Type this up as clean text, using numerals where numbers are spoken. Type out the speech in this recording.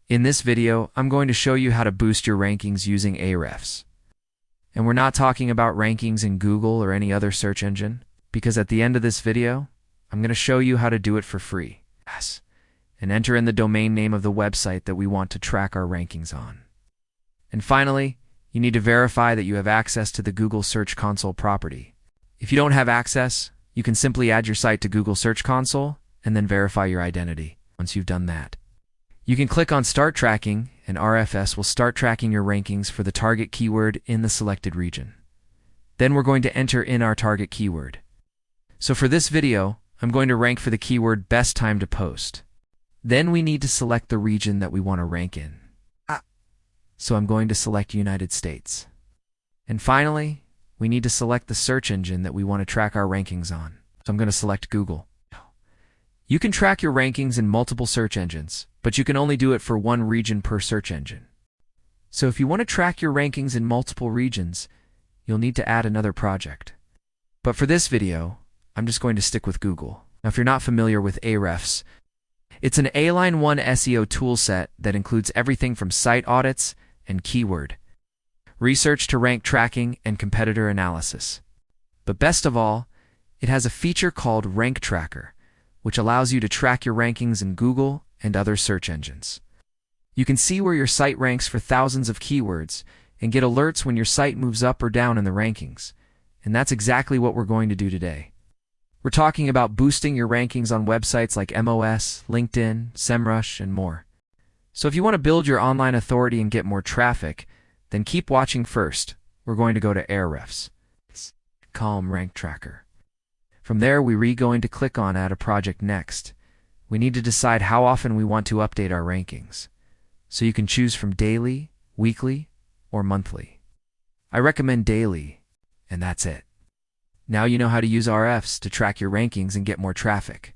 In this video, I'm going to show you how to boost your rankings using Ahrefs. And we're not talking about rankings in Google or any other search engine, because at the end of this video, I'm going to show you how to do it for free. Yes. And enter in the domain name of the website that we want to track our rankings on. And finally, you need to verify that you have access to the Google Search Console property. If you don't have access, you can simply add your site to Google Search Console and then verify your identity. Once you've done that, you can click on Start Tracking, and Ahrefs will start tracking your rankings for the target keyword in the selected region. Then we're going to enter in our target keyword. So for this video, I'm going to rank for the keyword best time to post. Then we need to select the region that we want to rank in. So I'm going to select United States. And finally, we need to select the search engine that we want to track our rankings on. So I'm going to select Google. You can track your rankings in multiple search engines, but you can only do it for one region per search engine. So if you want to track your rankings in multiple regions, you'll need to add another project. But for this video, I'm just going to stick with Google. Now, if you're not familiar with Ahrefs, it's an A-Line 1 SEO toolset that includes everything from site audits and keyword research to rank tracking and competitor analysis. But best of all, it has a feature called Rank Tracker, which allows you to track your rankings in Google and other search engines. You can see where your site ranks for thousands of keywords and get alerts when your site moves up or down in the rankings. And that's exactly what we're going to do today. We're talking about boosting your rankings on websites like MOS, LinkedIn, SEMrush, and more. So if you want to build your online authority and get more traffic, then keep watching first. We're going to go to Ahrefs. Column Rank Tracker. From there, we're going to click on Add a Project next. We need to decide how often we want to update our rankings. So you can choose from daily, weekly, or monthly. I recommend daily, and that's it. Now you know how to use Ahrefs to track your rankings and get more traffic.